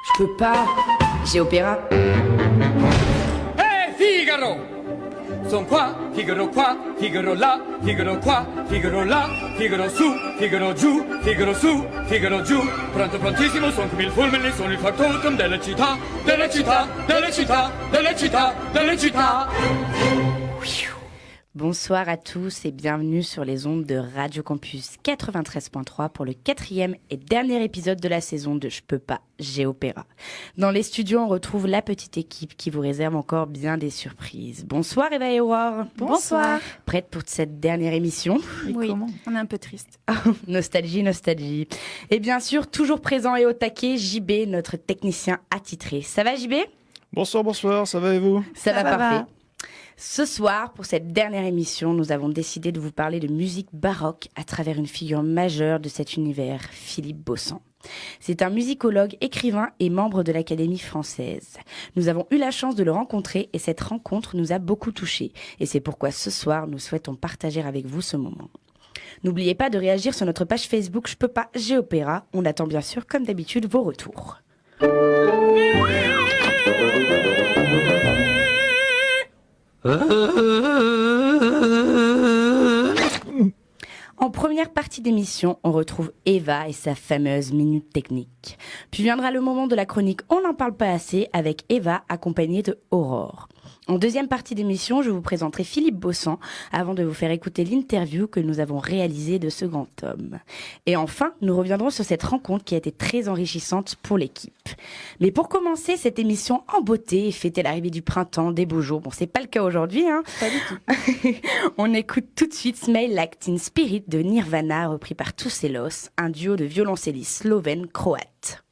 Je peux pas, j'ai opéra. Hey Figaro! Son qua, Figaro là, Figaro qua, Figaro là, Figaro su, Figaro giù, Figaro su, Figaro giù. Pronto prontissimo, son come il fulmine, sono il factotum delle città, delle città, delle città, delle città, delle città. Bonsoir à tous et bienvenue sur les ondes de Radio Campus 93.3 pour le 4e et dernier épisode de la saison de Je peux pas, j'ai opéra. Dans les studios, on retrouve la petite équipe qui vous réserve encore bien des surprises. Bonsoir Eva et Aurore. Bonsoir. Prête pour cette dernière émission? Oui, on est un peu triste. Nostalgie, nostalgie. Et bien sûr, toujours présent et au taquet, JB, notre technicien attitré. Ça va JB? Bonsoir, ça va et vous? Ça va parfait. Ce soir, pour cette dernière émission, nous avons décidé de vous parler de musique baroque à travers une figure majeure de cet univers, Philippe Beauchamp. C'est un musicologue, écrivain et membre de l'Académie française. Nous avons eu la chance de le rencontrer et cette rencontre nous a beaucoup touchés. Et c'est pourquoi ce soir, nous souhaitons partager avec vous ce moment. N'oubliez pas de réagir sur notre page Facebook Je peux pas, j'ai opéra. On attend bien sûr, comme d'habitude, vos retours. En première partie d'émission, on retrouve Eva et sa fameuse minute technique. Puis viendra le moment de la chronique On n'en parle pas assez avec Eva accompagnée de Aurore. En deuxième partie d'émission, je vous présenterai Philippe Beauchamp avant de vous faire écouter l'interview que nous avons réalisée de ce grand homme. Et enfin, nous reviendrons sur cette rencontre qui a été très enrichissante pour l'équipe. Mais pour commencer cette émission en beauté et fêter l'arrivée du printemps, des beaux jours, bon c'est pas le cas aujourd'hui, hein. Pas du tout. On écoute tout de suite Smell Like Teen Spirit de Nirvana repris par Tousselos, un duo de violoncellistes slovènes croates.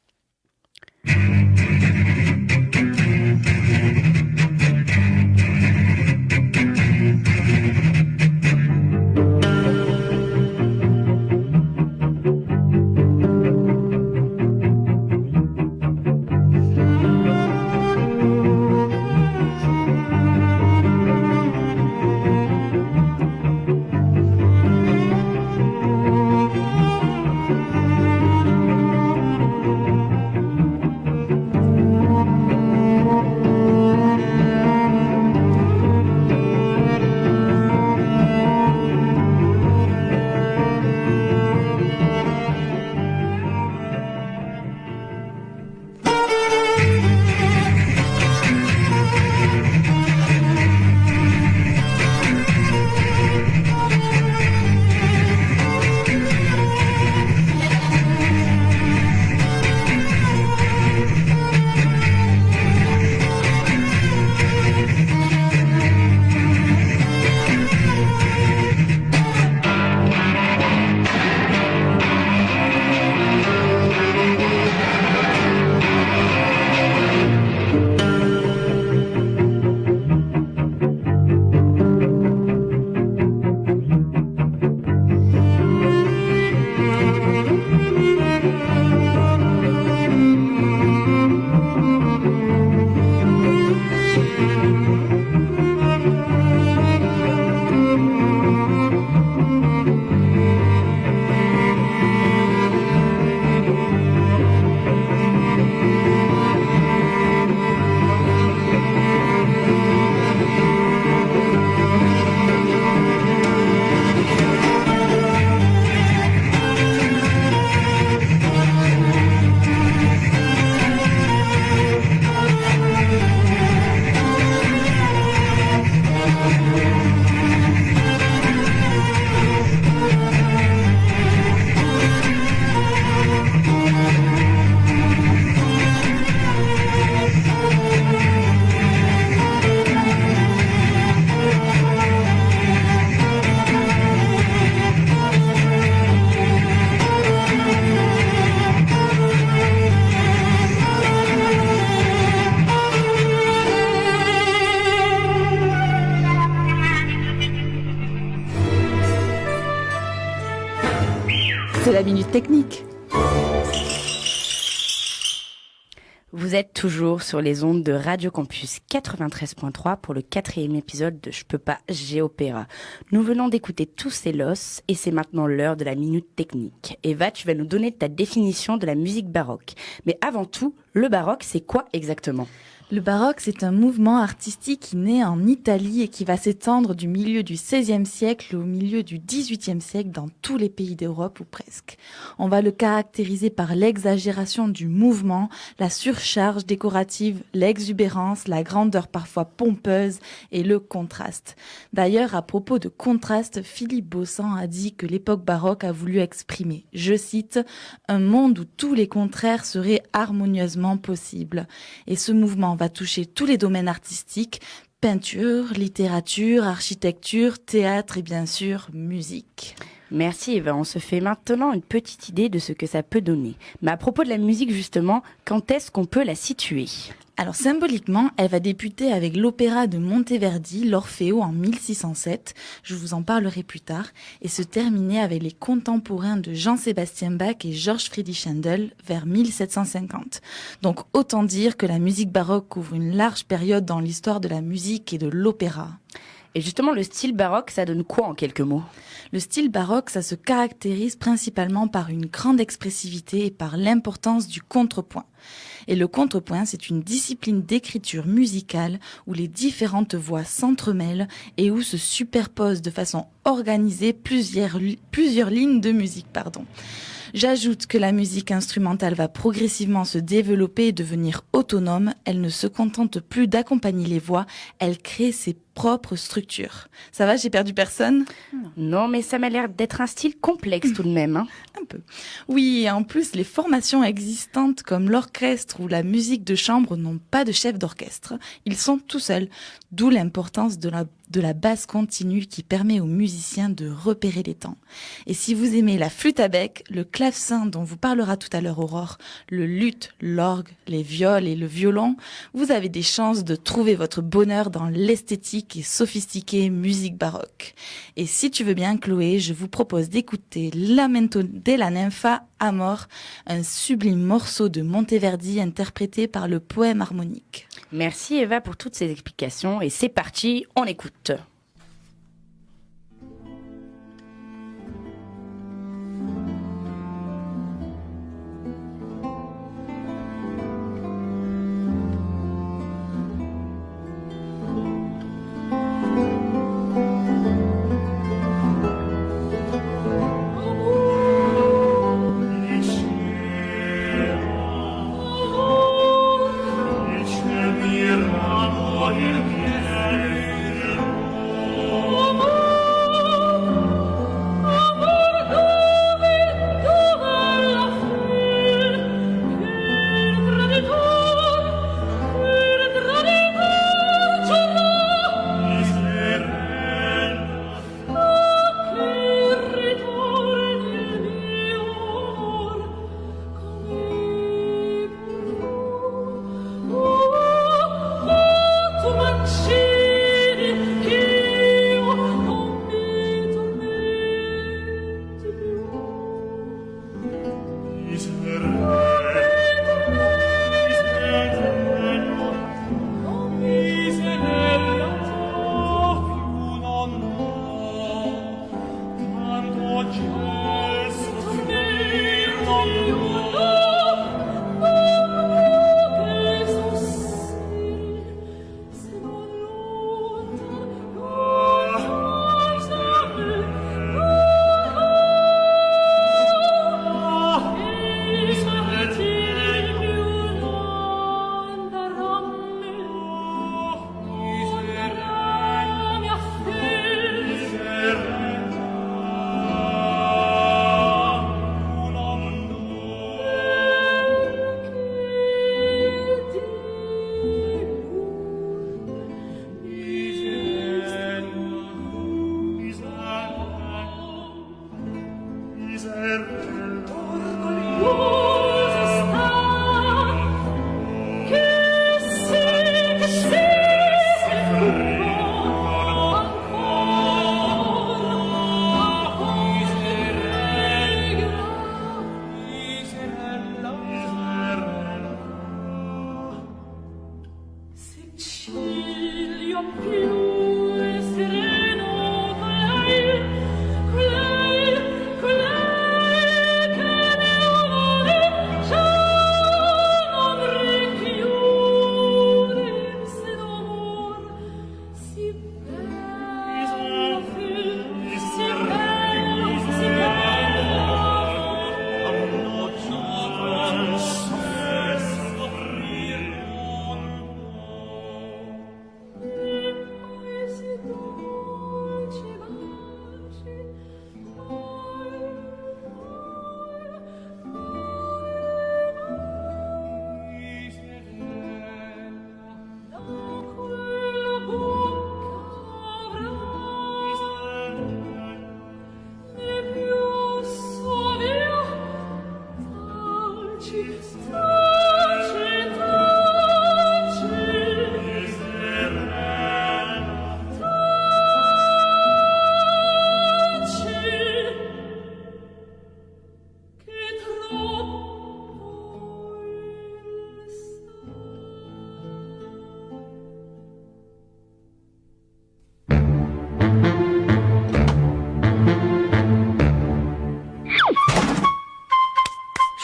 C'est la minute technique. Vous êtes toujours sur les ondes de Radio Campus 93.3 pour le 4e épisode de Je peux pas, j'ai opéra. Nous venons d'écouter Tous ces los et c'est maintenant l'heure de la minute technique. Eva, tu vas nous donner ta définition de la musique baroque. Mais avant tout, le baroque, c'est quoi exactement ? Le baroque, c'est un mouvement artistique qui naît en Italie et qui va s'étendre du milieu du XVIe siècle au milieu du XVIIIe siècle dans tous les pays d'Europe ou presque. On va le caractériser par l'exagération du mouvement, la surcharge décorative, l'exubérance, la grandeur parfois pompeuse et le contraste. D'ailleurs, à propos de contraste, Philippe Beaussan a dit que l'époque baroque a voulu exprimer, je cite, « un monde où tous les contraires seraient harmonieusement possibles ». Et ce mouvement va toucher tous les domaines artistiques, peinture, littérature, architecture, théâtre et bien sûr musique. Merci Eva, on se fait maintenant une petite idée de ce que ça peut donner. Mais à propos de la musique justement, quand est-ce qu'on peut la situer ? Alors symboliquement, elle va débuter avec l'opéra de Monteverdi, l'Orfeo en 1607, je vous en parlerai plus tard, et se terminer avec les contemporains de Jean-Sébastien Bach et Georges Friedrich Händel vers 1750. Donc autant dire que la musique baroque couvre une large période dans l'histoire de la musique et de l'opéra. Et justement, le style baroque, ça donne quoi en quelques mots ? Le style baroque, ça se caractérise principalement par une grande expressivité et par l'importance du contrepoint. Et le contrepoint, c'est une discipline d'écriture musicale où les différentes voix s'entremêlent et où se superposent de façon organisée plusieurs lignes de musique. J'ajoute que la musique instrumentale va progressivement se développer et devenir autonome. Elle ne se contente plus d'accompagner les voix, elle crée ses propres structures. Ça va, j'ai perdu personne ? Non, mais ça m'a l'air d'être un style complexe tout de même. Un peu. Oui, et en plus, les formations existantes comme l'orchestre ou la musique de chambre n'ont pas de chef d'orchestre. Ils sont tout seuls. D'où l'importance de la basse continue qui permet aux musiciens de repérer les temps. Et si vous aimez la flûte à bec, le clavecin dont vous parlera tout à l'heure Aurore, le luth, l'orgue, les viols et le violon, vous avez des chances de trouver votre bonheur dans l'esthétique et sophistiquée musique baroque. Et si tu veux bien Chloé, je vous propose d'écouter Lamento della Ninfa Amor, un sublime morceau de Monteverdi interprété par le poème harmonique. Merci Eva pour toutes ces explications et c'est parti, on écoute.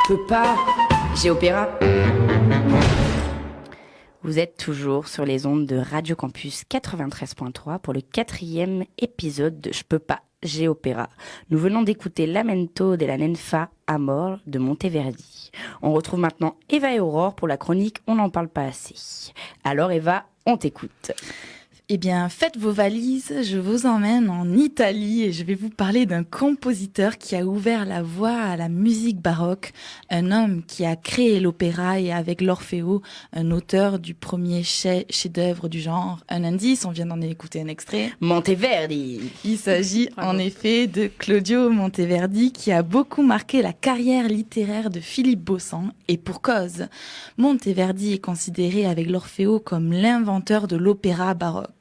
peux pas. J'ai opéra. Vous êtes toujours sur les ondes de Radio Campus 93.3 pour le 4e épisode de Je peux pas, j'ai opéra. Nous venons d'écouter Lamento de la Nenfa Amor de Monteverdi. On retrouve maintenant Eva et Aurore pour la chronique On n'en parle pas assez. Alors Eva, on t'écoute. Eh bien, faites vos valises, je vous emmène en Italie et je vais vous parler d'un compositeur qui a ouvert la voie à la musique baroque, un homme qui a créé l'opéra et avec l'Orfeo, un auteur du premier chef-d'œuvre du genre. Un indice, on vient d'en écouter un extrait. Monteverdi. Il s'agit en effet de Claudio Monteverdi qui a beaucoup marqué la carrière littéraire de Philippe Beausang et pour cause. Monteverdi est considéré avec l'Orfeo comme l'inventeur de l'opéra baroque.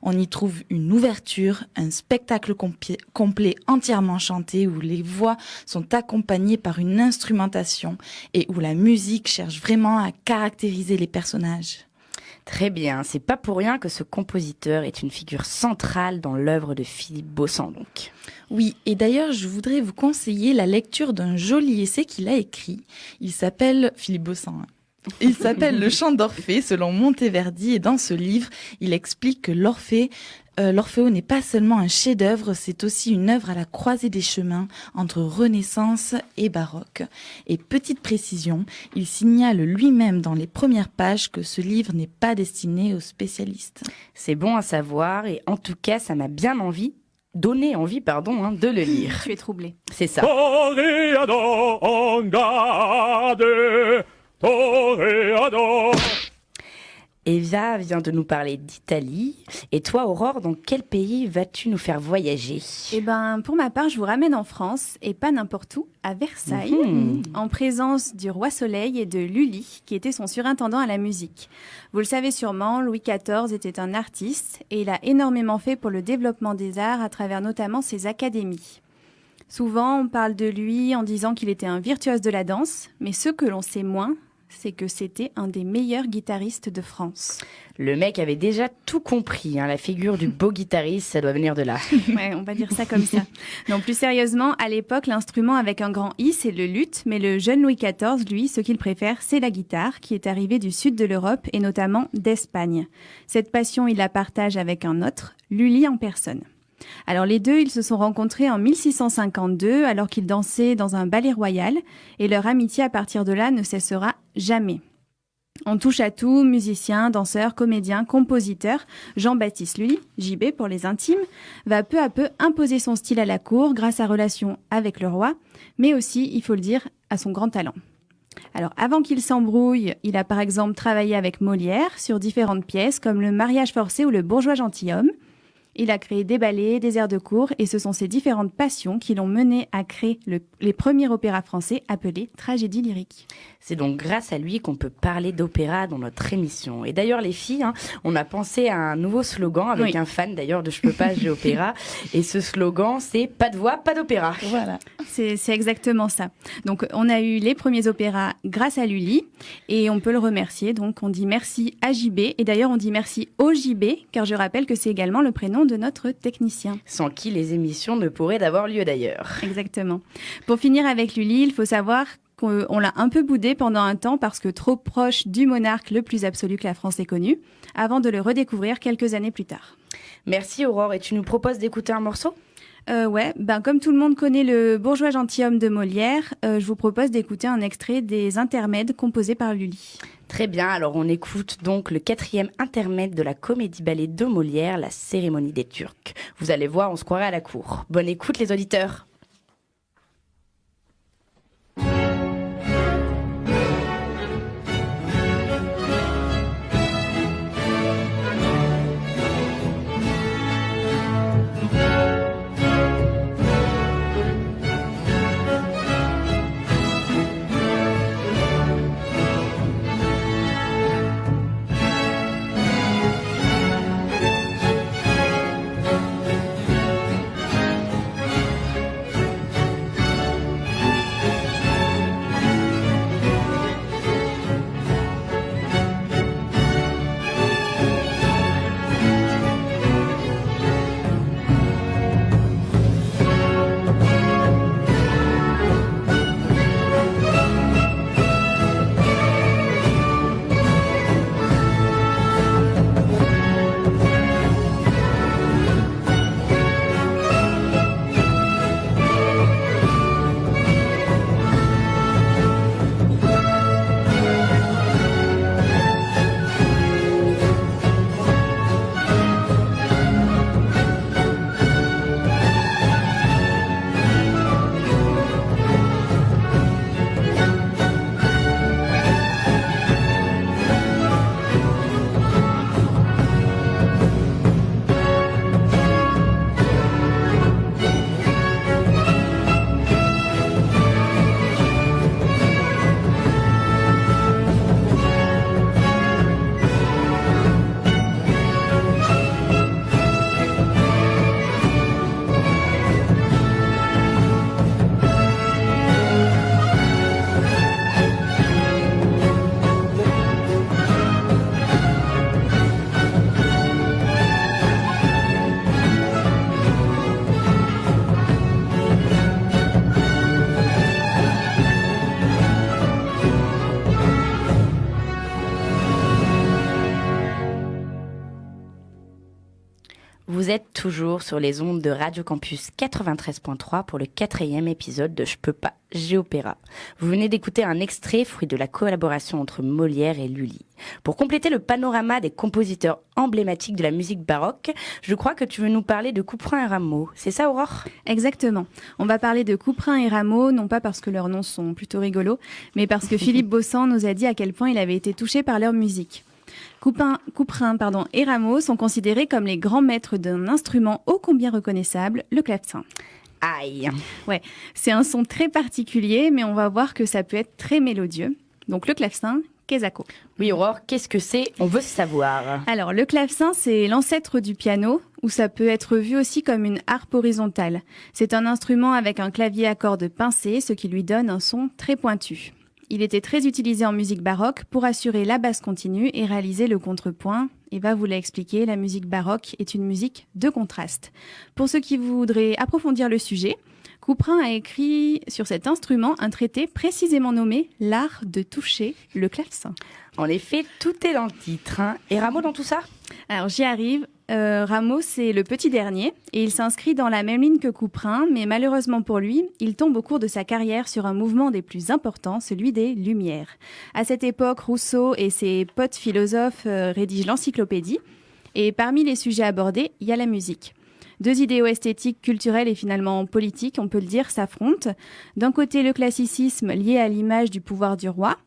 On y trouve une ouverture, un spectacle complet entièrement chanté où les voix sont accompagnées par une instrumentation et où la musique cherche vraiment à caractériser les personnages. Très bien, c'est pas pour rien que ce compositeur est une figure centrale dans l'œuvre de Philippe Beausang donc. Oui, et d'ailleurs, je voudrais vous conseiller la lecture d'un joli essai qu'il a écrit. Il s'appelle Philippe Beausang. Il s'appelle Le chant d'Orphée selon Monteverdi et dans ce livre, il explique que l'Orfeo n'est pas seulement un chef-d'œuvre, c'est aussi une œuvre à la croisée des chemins entre Renaissance et baroque. Et petite précision, il signale lui-même dans les premières pages que ce livre n'est pas destiné aux spécialistes. C'est bon à savoir et en tout cas, ça m'a bien donné envie de le lire. Tu es troublée. C'est ça. Eva vient de nous parler d'Italie. Et toi, Aurore, dans quel pays vas-tu nous faire voyager ? Eh ben, pour ma part, je vous ramène en France, et pas n'importe où, à Versailles, en présence du roi Soleil et de Lully, qui était son surintendant à la musique. Vous le savez sûrement, Louis XIV était un artiste, et il a énormément fait pour le développement des arts à travers notamment ses académies. Souvent, on parle de lui en disant qu'il était un virtuose de la danse, mais ce que l'on sait moins, c'est que c'était un des meilleurs guitaristes de France. Le mec avait déjà tout compris, la figure du beau guitariste, ça doit venir de là. Ouais, on va dire ça comme ça. Non, plus sérieusement, à l'époque, l'instrument avec un grand I, c'est le luth, mais le jeune Louis XIV, lui, ce qu'il préfère, c'est la guitare, qui est arrivée du sud de l'Europe et notamment d'Espagne. Cette passion, il la partage avec un autre, Lully en personne. Alors les deux, ils se sont rencontrés en 1652 alors qu'ils dansaient dans un ballet royal et leur amitié à partir de là ne cessera jamais. On touche à tout, musicien, danseur, comédien, compositeur, Jean-Baptiste Lully, JB pour les intimes, va peu à peu imposer son style à la cour grâce à relation avec le roi, mais aussi, il faut le dire, à son grand talent. Alors, avant qu'il s'embrouille, il a par exemple travaillé avec Molière sur différentes pièces comme Le mariage forcé ou Le bourgeois gentilhomme. Il a créé des ballets, des airs de cour et ce sont ces différentes passions qui l'ont mené à créer les premiers opéras français appelés tragédies lyriques. C'est donc grâce à lui qu'on peut parler d'opéra dans notre émission. Et d'ailleurs, les filles, on a pensé à un nouveau slogan avec un fan d'ailleurs de Je peux pas, j'ai opéra. Et ce slogan, c'est pas de voix, pas d'opéra. Voilà. C'est exactement ça. Donc, on a eu les premiers opéras grâce à Lully et on peut le remercier. Donc, on dit merci à JB et d'ailleurs, on dit merci au JB car je rappelle que c'est également le prénom de notre technicien. Sans qui les émissions ne pourraient avoir lieu d'ailleurs. Exactement. Pour finir avec Lully, il faut savoir qu'on l'a un peu boudé pendant un temps parce que trop proche du monarque le plus absolu que la France ait connu, avant de le redécouvrir quelques années plus tard. Merci Aurore, et tu nous proposes d'écouter un morceau ? Ouais, comme tout le monde connaît le bourgeois gentilhomme de Molière, je vous propose d'écouter un extrait des intermèdes composés par Lully. Très bien, alors on écoute donc le 4e intermède de la comédie-ballet de Molière, La cérémonie des Turcs. Vous allez voir, on se croirait à la cour. Bonne écoute les auditeurs. êtes toujours sur les ondes de Radio Campus 93.3 pour le 4e épisode de Je peux pas, j'ai opéra. Vous venez d'écouter un extrait fruit de la collaboration entre Molière et Lully. Pour compléter le panorama des compositeurs emblématiques de la musique baroque, je crois que tu veux nous parler de Couperin et Rameau. C'est ça, Aurore ? Exactement. On va parler de Couperin et Rameau, non pas parce que leurs noms sont plutôt rigolos, mais parce que Philippe Beaussan nous a dit à quel point il avait été touché par leur musique. Couperin et Rameau sont considérés comme les grands maîtres d'un instrument ô combien reconnaissable, le clavecin. Aïe. Ouais, c'est un son très particulier, mais on va voir que ça peut être très mélodieux. Donc le clavecin, Quesaco. Oui, Aurore, qu'est-ce que c'est ? On veut savoir. Alors, le clavecin, c'est l'ancêtre du piano, ou ça peut être vu aussi comme une harpe horizontale. C'est un instrument avec un clavier à cordes pincées, ce qui lui donne un son très pointu. Il était très utilisé en musique baroque pour assurer la basse continue et réaliser le contrepoint. Eva vous l'a expliqué, la musique baroque est une musique de contraste. Pour ceux qui voudraient approfondir le sujet, Couperin a écrit sur cet instrument un traité précisément nommé « L'art de toucher le clavecin ». En effet, tout est dans le titre. Hein. Et Rameau dans tout ça ? Alors j'y arrive. Rameau, c'est le petit dernier et il s'inscrit dans la même ligne que Couperin, mais malheureusement pour lui, il tombe au cours de sa carrière sur un mouvement des plus importants, celui des Lumières. À cette époque, Rousseau et ses potes philosophes rédigent l'encyclopédie et parmi les sujets abordés, il y a la musique. Deux idéaux esthétiques, culturels et finalement politiques, on peut le dire, s'affrontent. D'un côté, le classicisme lié à l'image du pouvoir du roi.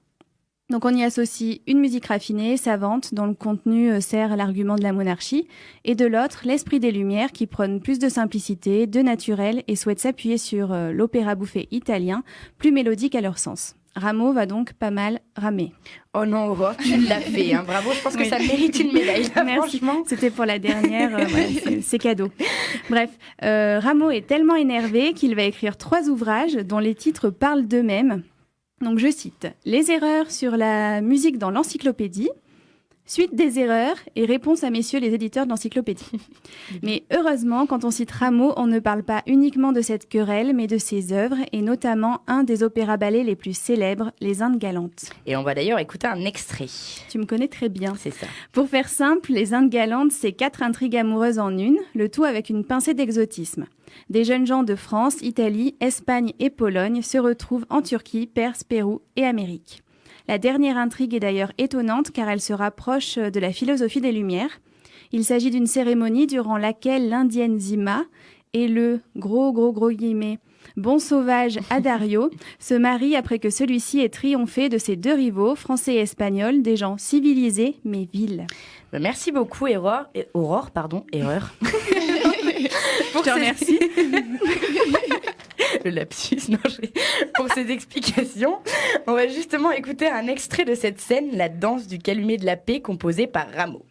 Donc on y associe une musique raffinée, savante, dont le contenu sert à l'argument de la monarchie, et de l'autre, l'esprit des Lumières qui prône plus de simplicité, de naturel et souhaite s'appuyer sur l'opéra bouffé italien, plus mélodique à leur sens. Rameau va donc pas mal ramer. Oh non, Aurore, tu l'as fait. Hein. Bravo, je pense que ça mérite une médaille. Là, Merci. Franchement. C'était pour la dernière, c'est cadeau. Bref, Rameau est tellement énervé qu'il va écrire 3 ouvrages dont les titres parlent d'eux-mêmes. Donc je cite « Les erreurs sur la musique dans l'encyclopédie », suite des erreurs et réponse à messieurs les éditeurs de l'encyclopédie. Mais heureusement, quand on cite Rameau, on ne parle pas uniquement de cette querelle, mais de ses œuvres, et notamment un des opéras-ballets les plus célèbres, Les Indes galantes. Et on va d'ailleurs écouter un extrait. Tu me connais très bien. C'est ça. Pour faire simple, Les Indes galantes, c'est 4 intrigues amoureuses en une, le tout avec une pincée d'exotisme. Des jeunes gens de France, Italie, Espagne et Pologne se retrouvent en Turquie, Perse, Pérou et Amérique. La dernière intrigue est d'ailleurs étonnante car elle se rapproche de la philosophie des Lumières. Il s'agit d'une cérémonie durant laquelle l'indienne Zima et le gros guillemets bon sauvage Adario se marient après que celui-ci ait triomphé de ses 2 rivaux, français et espagnols, des gens civilisés mais vils. Merci beaucoup, Aurore. Erreur. Je te remercie. Le lapsus, non, pour ces explications. On va justement écouter un extrait de cette scène, la danse du calumet de la paix, composée par Rameau.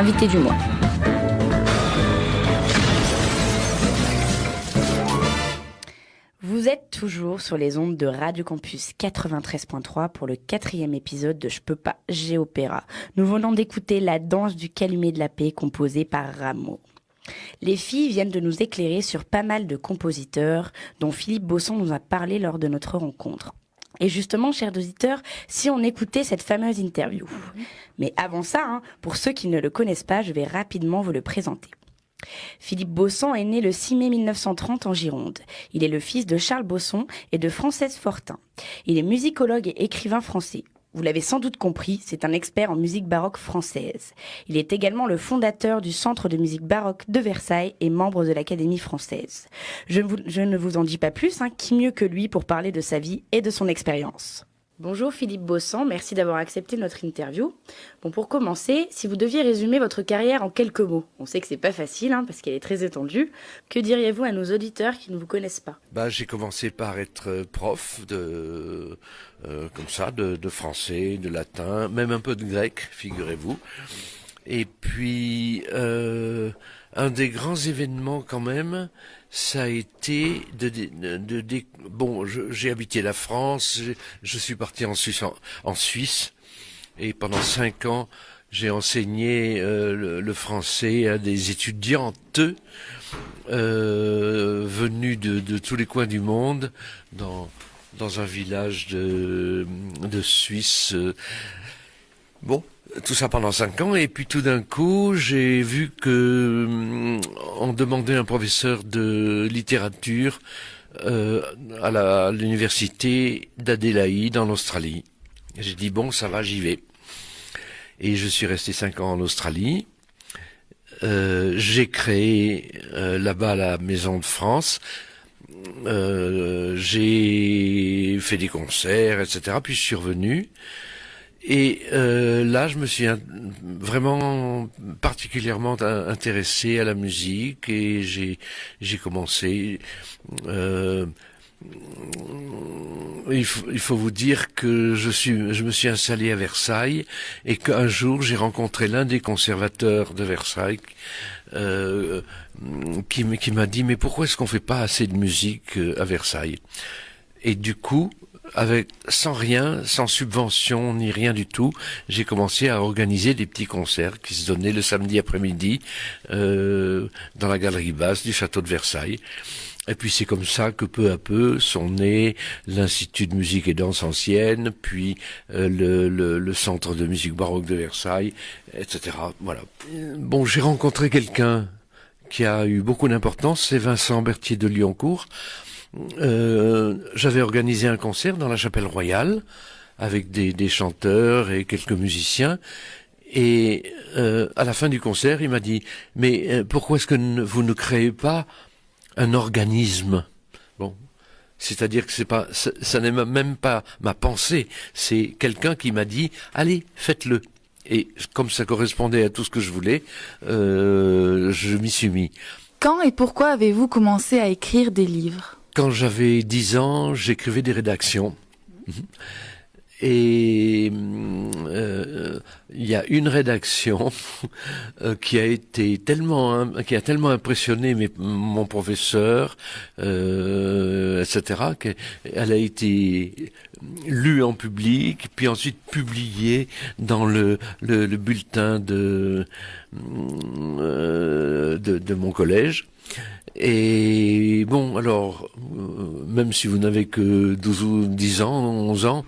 l'invité du mois. Vous êtes toujours sur les ondes de Radio Campus 93.3 pour le 4e épisode de Je peux pas, j'ai opéra. Nous venons d'écouter La danse du calumet de la paix composée par Rameau. Les filles viennent de nous éclairer sur pas mal de compositeurs dont Philippe Bosson nous a parlé lors de notre rencontre. Et justement, chers auditeurs, si on écoutait cette fameuse interview. Mais avant ça, pour ceux qui ne le connaissent pas, je vais rapidement vous le présenter. Philippe Bosson est né le 6 mai 1930 en Gironde. Il est le fils de Charles Bosson et de Française Fortin. Il est musicologue et écrivain français. Vous l'avez sans doute compris, c'est un expert en musique baroque française. Il est également le fondateur du Centre de musique baroque de Versailles et membre de l'Académie française. Je ne vous en dis pas plus, qui mieux que lui pour parler de sa vie et de son expérience. Bonjour Philippe Bosson, merci d'avoir accepté notre interview. Bon, pour commencer, si vous deviez résumer votre carrière en quelques mots, on sait que c'est pas facile parce qu'elle est très étendue, que diriez-vous à nos auditeurs qui ne vous connaissent pas ? J'ai commencé par être prof de français, de latin, même un peu de grec, figurez-vous. Et puis, un des grands événements quand même, ça a été j'ai habité la France, je suis parti en Suisse, et pendant 5 ans, j'ai enseigné le français à des étudiantes venues de tous les coins du monde, dans un village de Suisse. Tout ça pendant 5 ans, et puis tout d'un coup, j'ai vu que on demandait un professeur de littérature à l'université d'Adélaïde en Australie. J'ai dit ça va, j'y vais. Et je suis resté 5 ans en Australie. J'ai créé là-bas la Maison de France. J'ai fait des concerts, etc. Puis je suis revenu. Et là, je me suis vraiment particulièrement intéressé à la musique, et j'ai commencé. Il faut vous dire que je me suis installé à Versailles, et qu'un jour j'ai rencontré l'un des conservateurs de Versailles qui m'a dit: mais pourquoi est-ce qu'on fait pas assez de musique à Versailles? Et du coup, sans subvention ni rien du tout, j'ai commencé à organiser des petits concerts qui se donnaient le samedi après-midi dans la galerie basse du château de Versailles. Et puis c'est comme ça que peu à peu sont nés l'Institut de musique et danse ancienne, puis le Centre de musique baroque de Versailles, etc. Voilà. J'ai rencontré quelqu'un qui a eu beaucoup d'importance, c'est Vincent Berthier de Lyoncourt. J'avais organisé un concert dans la chapelle royale avec des chanteurs et quelques musiciens, et à la fin du concert il m'a dit: mais pourquoi est-ce que vous ne créez pas un organisme? C'est-à-dire que ça n'est même pas ma pensée, c'est quelqu'un qui m'a dit: allez, faites-le. Et comme ça correspondait à tout ce que je voulais, je m'y suis mis. Quand et pourquoi avez-vous commencé à écrire des livres ? Quand j'avais 10 ans, j'écrivais des rédactions. Et il y a une rédaction qui a tellement impressionné mon professeur, etc., qu'elle a été lue en public, puis ensuite publiée dans le bulletin de mon collège. Et même si vous n'avez que 12 ou 10 ans, 11 ans,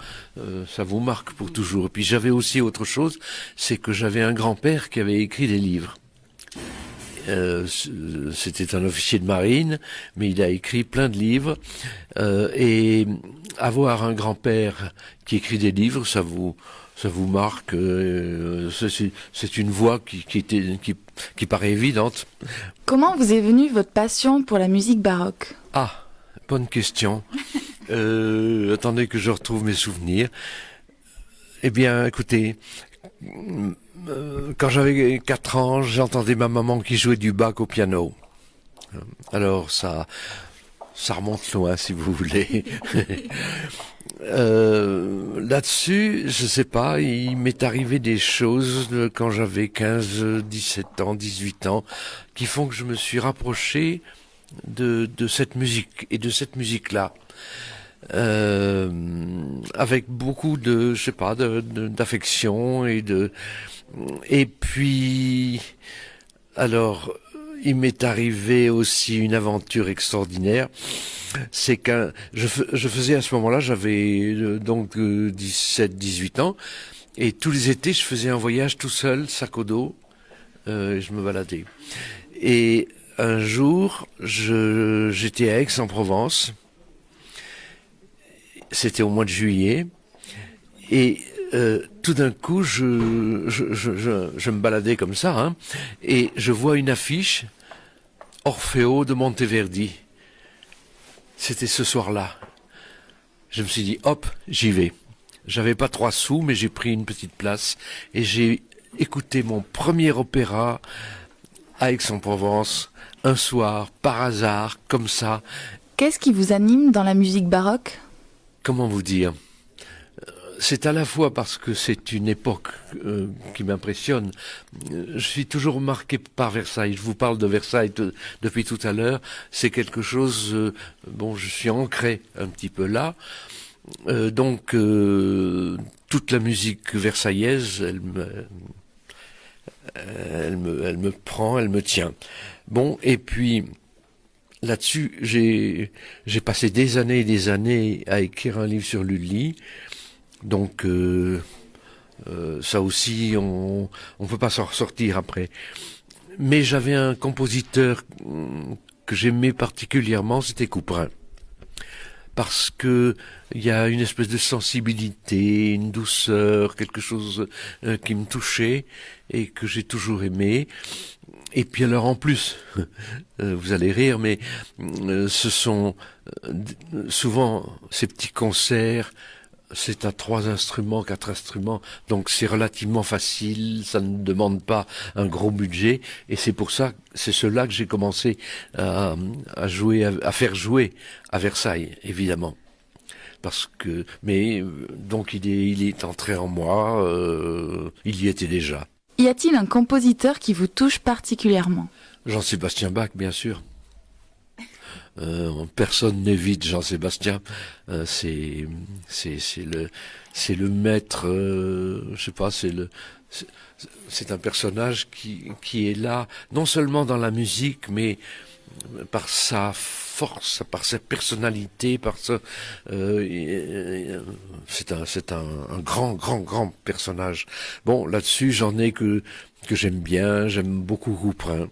ça vous marque pour toujours. Et puis j'avais aussi autre chose, c'est que j'avais un grand-père qui avait écrit des livres. C'était un officier de marine, mais il a écrit plein de livres. Et avoir un grand-père qui écrit des livres, ça vous marque. C'est une voie qui paraît évidente. Comment vous est venue votre passion pour la musique baroque ? Ah, bonne question. Attendez que je retrouve mes souvenirs. Eh bien, écoutez, quand j'avais 4 ans, j'entendais ma maman qui jouait du Bach au piano. Alors ça remonte loin, si vous voulez. Là-dessus, je sais pas, il m'est arrivé des choses quand j'avais 15, 17 ans, 18 ans, qui font que je me suis rapproché de cette musique et de cette musique-là. Avec beaucoup de, je sais pas, d'affection et puis, alors, il m'est arrivé aussi une aventure extraordinaire. C'est je faisais à ce moment-là, j'avais donc 17, 18 ans, et tous les étés, je faisais un voyage tout seul, sac au dos, je me baladais. Et un jour, j'étais à Aix-en-Provence, c'était au mois de juillet, et tout d'un coup, je me baladais comme ça, hein, et je vois une affiche, Orfeo de Monteverdi. C'était ce soir-là. Je me suis dit, hop, j'y vais. J'avais pas 3 sous, mais j'ai pris une petite place et j'ai écouté mon premier opéra à Aix-en-Provence, un soir, par hasard, comme ça. Qu'est-ce qui vous anime dans la musique baroque ? Comment vous dire ? C'est à la fois parce que c'est une époque qui m'impressionne. Je suis toujours marqué par Versailles. Je vous parle de Versailles depuis tout à l'heure. C'est quelque chose... bon, je suis ancré un petit peu là. Donc, toute la musique versaillaise, elle me prend, elle me tient. Bon, et puis... Là-dessus, j'ai passé des années et des années à écrire un livre sur Lully. Donc ça aussi, on peut pas s'en ressortir après. Mais j'avais un compositeur que j'aimais particulièrement, c'était Couperin. Parce que il y a une espèce de sensibilité, une douceur, quelque chose qui me touchait et que j'ai toujours aimé. Et puis alors en plus, vous allez rire, mais ce sont souvent ces petits concerts. C'est à 3 instruments, 4 instruments, donc c'est relativement facile, ça ne demande pas un gros budget, et c'est pour ça, c'est cela que j'ai commencé à jouer, à faire jouer à Versailles, évidemment. Parce que, mais donc il est entré en moi, il y était déjà. Y a-t-il un compositeur qui vous touche particulièrement ? Jean-Sébastien Bach, bien sûr. Personne n'évite Jean-Sébastien. C'est le maître. Je sais pas. C'est un personnage qui est là, non seulement dans la musique, mais par sa force, par sa personnalité, c'est un grand personnage. Bon, là-dessus, j'en ai que j'aime bien. J'aime beaucoup Couperin.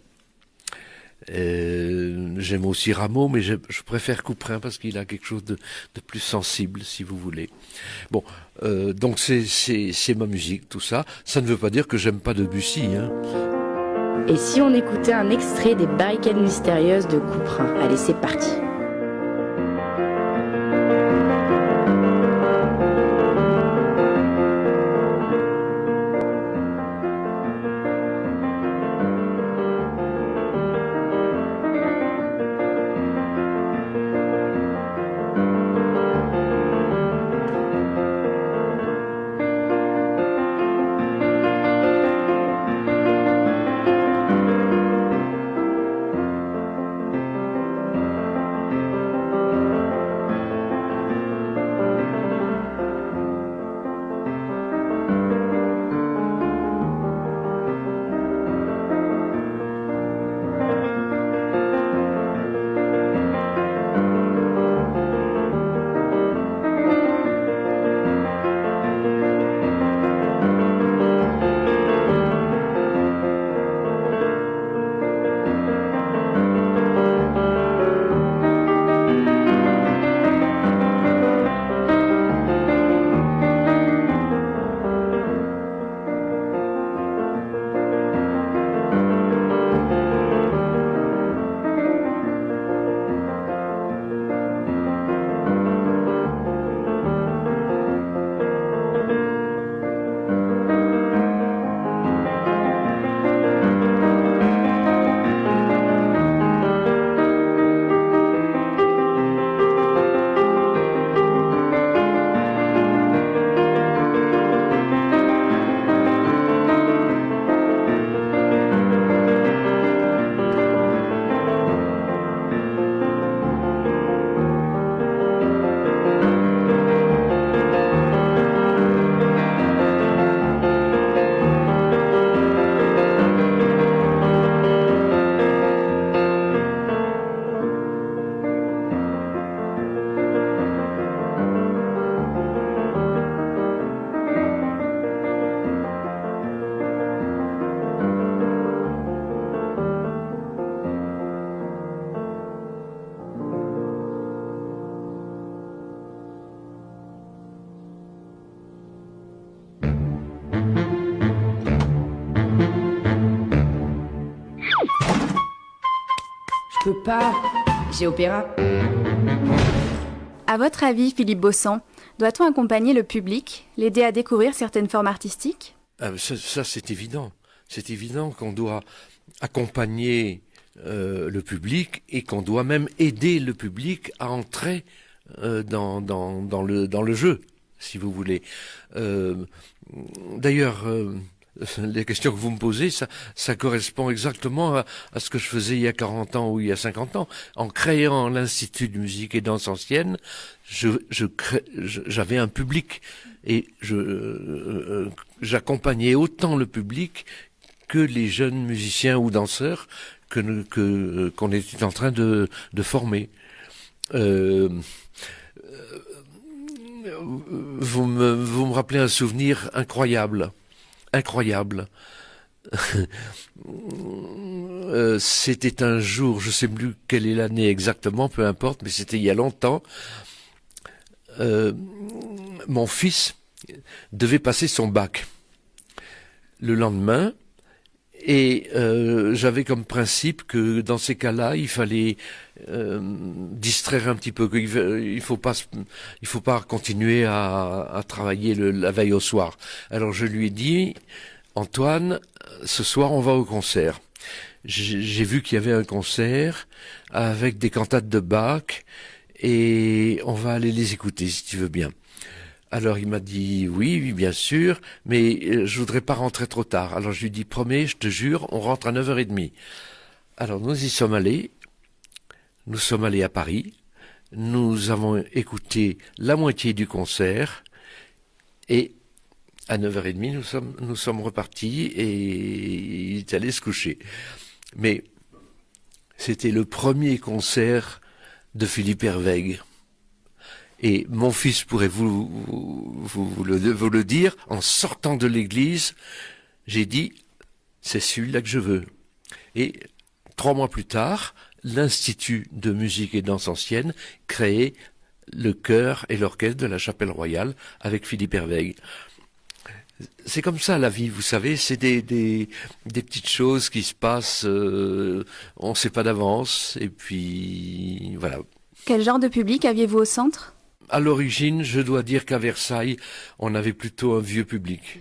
J'aime aussi Rameau, mais je préfère Couperin parce qu'il a quelque chose de plus sensible, si vous voulez. Bon, donc c'est ma musique, tout ça. Ça ne veut pas dire que j'aime pas Debussy, hein. Et si on écoutait un extrait des Barricades mystérieuses de Couperin ? Allez, c'est parti. Je peux pas. J'ai opéra. À votre avis, Philippe Baussan, doit-on accompagner le public, l'aider à découvrir certaines formes artistiques ? Ça, c'est évident. C'est évident qu'on doit accompagner le public et qu'on doit même aider le public à entrer dans le jeu, si vous voulez. D'ailleurs, les questions que vous me posez, ça correspond exactement à ce que je faisais il y a 40 ans ou il y a 50 ans. En créant l'Institut de musique et danse ancienne, j'avais un public et j'accompagnais autant le public que les jeunes musiciens ou danseurs qu'on était en train de former. Vous me rappelez un souvenir incroyable. C'était un jour, je sais plus quelle est l'année exactement, peu importe, mais c'était il y a longtemps. Mon fils devait passer son bac le lendemain. Et j'avais comme principe que dans ces cas-là, il fallait distraire un petit peu, qu'il faut pas continuer à travailler la veille au soir. Alors je lui ai dit, Antoine, ce soir on va au concert. J'ai vu qu'il y avait un concert avec des cantates de Bach et on va aller les écouter si tu veux bien. Alors il m'a dit oui, bien sûr, mais je voudrais pas rentrer trop tard. Alors je lui dis promets, je te jure, on rentre à 9h30. Alors nous y sommes allés. Nous sommes allés à Paris. Nous avons écouté la moitié du concert et à 9h30 nous sommes repartis et il est allé se coucher. Mais c'était le premier concert de Philippe Hervègue. Et mon fils pourrait vous le dire, en sortant de l'église, j'ai dit, c'est celui-là que je veux. Et 3 mois plus tard, l'Institut de musique et danse ancienne créait le chœur et l'orchestre de la Chapelle Royale avec Philippe Hervègue. C'est comme ça la vie, vous savez, c'est des petites choses qui se passent, on ne sait pas d'avance, et puis voilà. Quel genre de public aviez-vous au centre ? À l'origine, je dois dire qu'à Versailles, on avait plutôt un vieux public.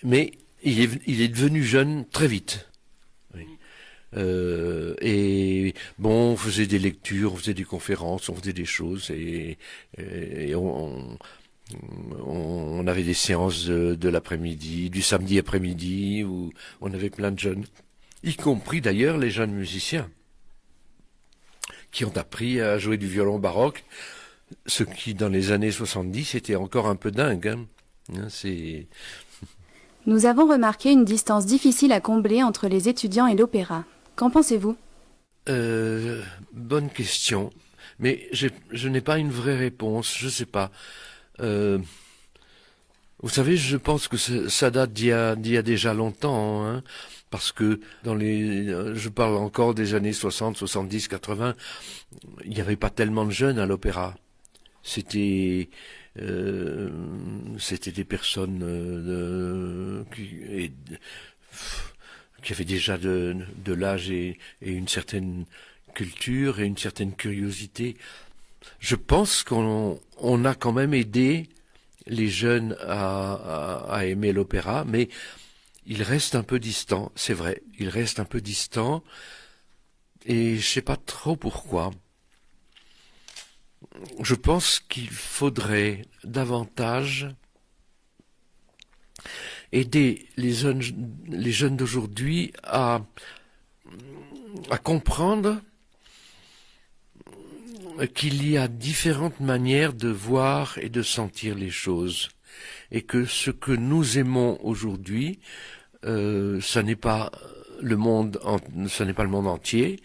Mais il est devenu jeune très vite. Oui. Et bon, on faisait des lectures, on faisait des conférences, on faisait des choses et on avait des séances de l'après-midi, du samedi après-midi où on avait plein de jeunes, y compris d'ailleurs les jeunes musiciens qui ont appris à jouer du violon baroque. Ce qui, dans les années 70, était encore un peu dingue. Nous avons remarqué une distance difficile à combler entre les étudiants et l'opéra. Qu'en pensez-vous ? Bonne question. Mais je n'ai pas une vraie réponse. Je sais pas. Vous savez, je pense que ça date d'il y a déjà longtemps. Hein, parce que je parle encore des années 60, 70, 80, il n'y avait pas tellement de jeunes à l'opéra. C'était des personnes qui avaient déjà de l'âge et une certaine culture et une certaine curiosité. Je pense qu'on a quand même aidé les jeunes à aimer l'opéra, mais il reste un peu distant, c'est vrai, il reste un peu distant, et je sais pas trop pourquoi. Je pense qu'il faudrait davantage aider les jeunes d'aujourd'hui à comprendre qu'il y a différentes manières de voir et de sentir les choses, et que ce que nous aimons aujourd'hui, ça n'est pas le monde entier,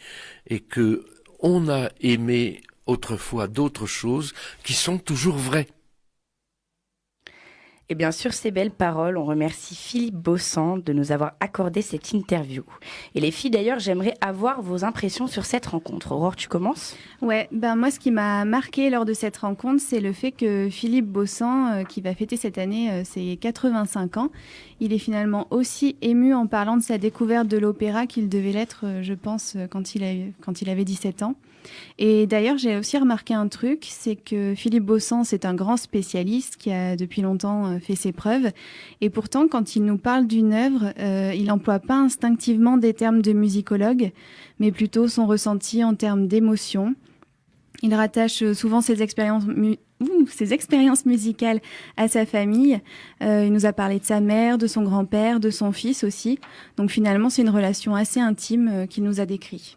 et que on a aimé autrefois d'autres choses qui sont toujours vraies. Et bien sur ces belles paroles, on remercie Philippe Bossan de nous avoir accordé cette interview. Et les filles d'ailleurs, j'aimerais avoir vos impressions sur cette rencontre. Aurore, tu commences ? Ouais, moi ce qui m'a marqué lors de cette rencontre, c'est le fait que Philippe Bossan, qui va fêter cette année ses 85 ans, il est finalement aussi ému en parlant de sa découverte de l'opéra qu'il devait l'être, je pense, quand il avait 17 ans. Et d'ailleurs, j'ai aussi remarqué un truc, c'est que Philippe Bossan, c'est un grand spécialiste qui a depuis longtemps fait ses preuves. Et pourtant, quand il nous parle d'une œuvre, il n'emploie pas instinctivement des termes de musicologue, mais plutôt son ressenti en termes d'émotion. Il rattache souvent ses expériences musicales à sa famille. Il nous a parlé de sa mère, de son grand-père, de son fils aussi. Donc finalement, c'est une relation assez intime qu'il nous a décrit.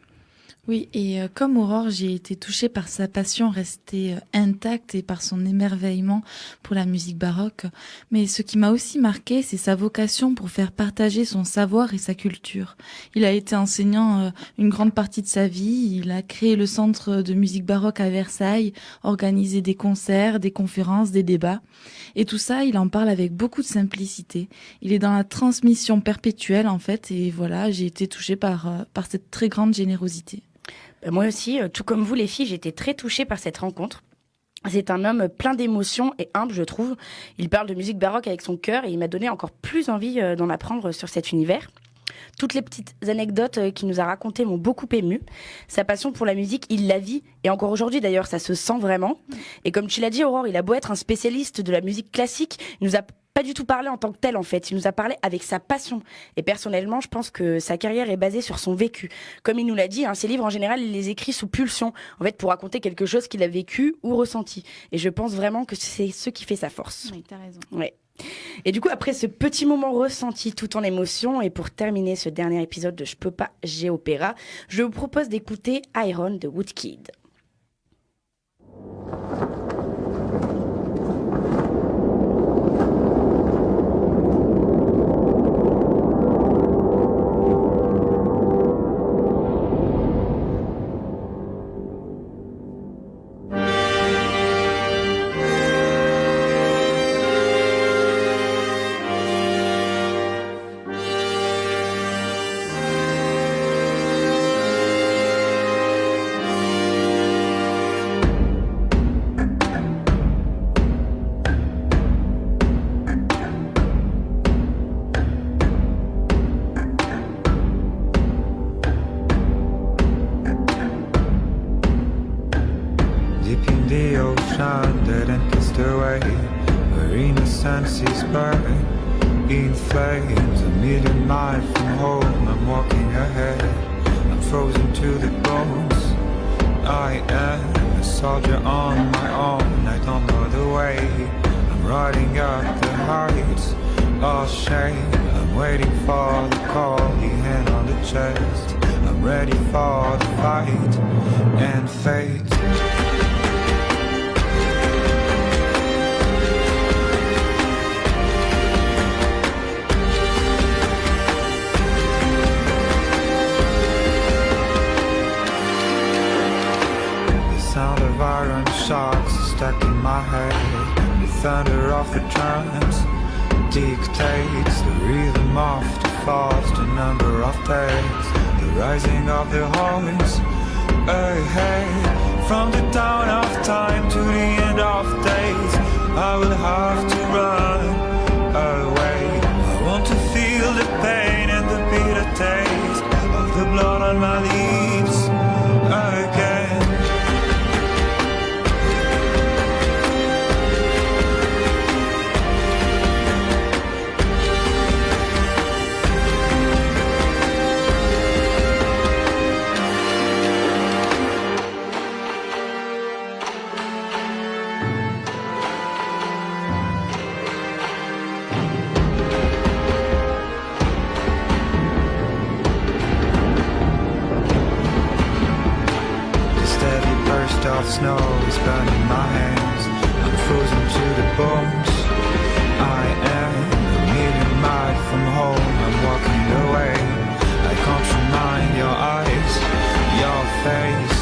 Oui, et comme Aurore, j'ai été touchée par sa passion restée intacte et par son émerveillement pour la musique baroque. Mais ce qui m'a aussi marqué, c'est sa vocation pour faire partager son savoir et sa culture. Il a été enseignant une grande partie de sa vie. Il a créé le centre de musique baroque à Versailles, organisé des concerts, des conférences, des débats. Et tout ça, il en parle avec beaucoup de simplicité. Il est dans la transmission perpétuelle, en fait. Et voilà, j'ai été touchée par cette très grande générosité. Moi aussi, tout comme vous les filles, j'ai été très touchée par cette rencontre. C'est un homme plein d'émotions et humble, je trouve. Il parle de musique baroque avec son cœur et il m'a donné encore plus envie d'en apprendre sur cet univers. Toutes les petites anecdotes qu'il nous a racontées m'ont beaucoup émue. Sa passion pour la musique, il la vit. Et encore aujourd'hui, d'ailleurs, ça se sent vraiment. Et comme tu l'as dit, Aurore, il a beau être un spécialiste de la musique classique, il nous a pas du tout parlé en tant que tel, en fait. Il nous a parlé avec sa passion. Et personnellement, je pense que sa carrière est basée sur son vécu. Comme il nous l'a dit, ses livres, en général, il les écrit sous pulsion. En fait, pour raconter quelque chose qu'il a vécu ou ressenti. Et je pense vraiment que c'est ce qui fait sa force. Oui, t'as raison. Ouais. Et du coup, après ce petit moment ressenti tout en émotion, et pour terminer ce dernier épisode de Je peux pas, j'ai opéra, je vous propose d'écouter Iron de Woodkid. senses burn in flames. A million miles from home, I'm walking ahead. I'm frozen to the bones. I am a soldier on my own. I don't know the way. I'm riding up the heights. All shame. I'm waiting for the call. The hand on the chest. I'm ready for the fight and fate. Sound of iron shocks stuck in my head. The thunder of the drums dictates the rhythm of the fast, the number of days, the rising of the horns ahead. From the dawn of time to the end of days, I will have to run away. I want to feel the pain and the bitter taste of the blood on my lips again. Of snow is burning my hands. I'm frozen to the bones. I am a million miles from home. I'm walking away. I can't remind your eyes, your face.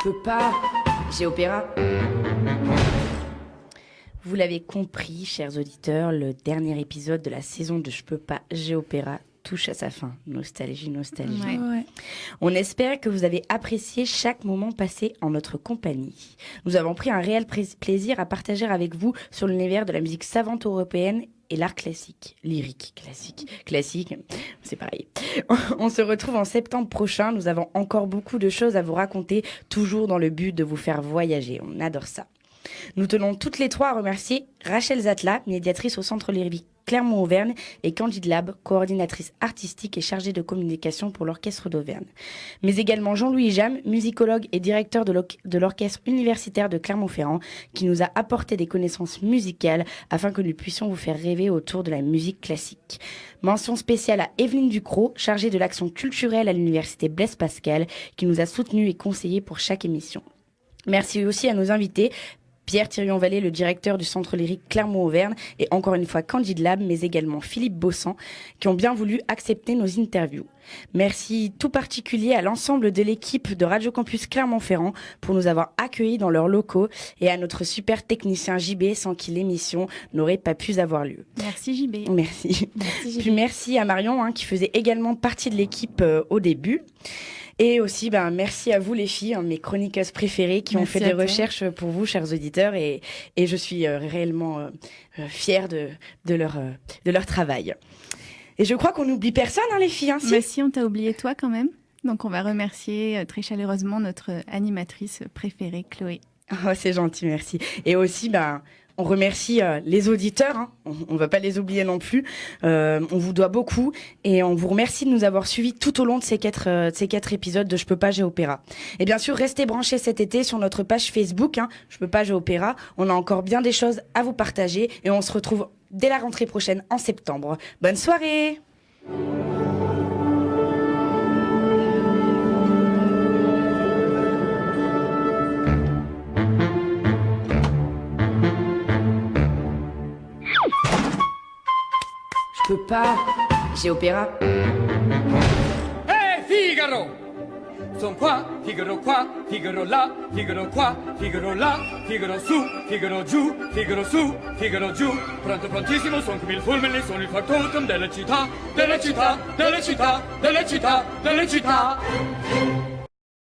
Je peux pas. J'ai opéra. Vous l'avez compris, chers auditeurs, le dernier épisode de la saison de Je peux pas, j'ai opéra touche à sa fin. Nostalgie, nostalgie. Ouais. On espère que vous avez apprécié chaque moment passé en notre compagnie. Nous avons pris un réel plaisir à partager avec vous sur l'univers de la musique savante européenne et l'art classique, lyrique, classique, c'est pareil. On se retrouve en septembre prochain. Nous avons encore beaucoup de choses à vous raconter, toujours dans le but de vous faire voyager. On adore ça. Nous tenons toutes les trois à remercier Rachel Zatla, médiatrice au Centre lyrique Clermont-Auvergne, et Candide Lab, coordinatrice artistique et chargée de communication pour l'Orchestre d'Auvergne. Mais également Jean-Louis Jam, musicologue et directeur de l'Orchestre universitaire de Clermont-Ferrand, qui nous a apporté des connaissances musicales afin que nous puissions vous faire rêver autour de la musique classique. Mention spéciale à Evelyne Ducrot, chargée de l'action culturelle à l'université Blaise Pascal, qui nous a soutenus et conseillés pour chaque émission. Merci aussi à nos invités, Pierre Thirion-Vallée, le directeur du Centre lyrique Clermont-Auvergne, et encore une fois Candide Lab, mais également Philippe Bossan, qui ont bien voulu accepter nos interviews. Merci tout particulier à l'ensemble de l'équipe de Radio Campus Clermont-Ferrand pour nous avoir accueillis dans leurs locaux, et à notre super technicien JB, sans qui l'émission n'aurait pas pu avoir lieu. Merci JB. Merci. Merci, Puis merci à Marion, qui faisait également partie de l'équipe au début. Et aussi, merci à vous les filles, mes chroniqueuses préférées qui ont fait des recherches pour vous, chers auditeurs, et je suis réellement fière de leur travail. Et je crois qu'on n'oublie personne, les filles. Si. Mais si, on t'a oublié toi quand même. Donc on va remercier très chaleureusement notre animatrice préférée, Chloé. Oh, c'est gentil, merci. Et aussi, on remercie les auditeurs, on ne va pas les oublier non plus. On vous doit beaucoup et on vous remercie de nous avoir suivis tout au long de ces quatre épisodes de Je peux pas, j'ai opéra. Et bien sûr, restez branchés cet été sur notre page Facebook, Je peux pas, j'ai opéra. On a encore bien des choses à vous partager et on se retrouve dès la rentrée prochaine en septembre. Bonne soirée! Je peux pas, j'ai opéra. Hey Figaro! Son qua, Figaro qua, Figaro là, Figaro qua, Figaro là, Figaro su, Figaro giù, Figaro su, Figaro giù. Pronto prontissimo, son come il fulmine, sono il factotum della città, della città, della città, della città, della città.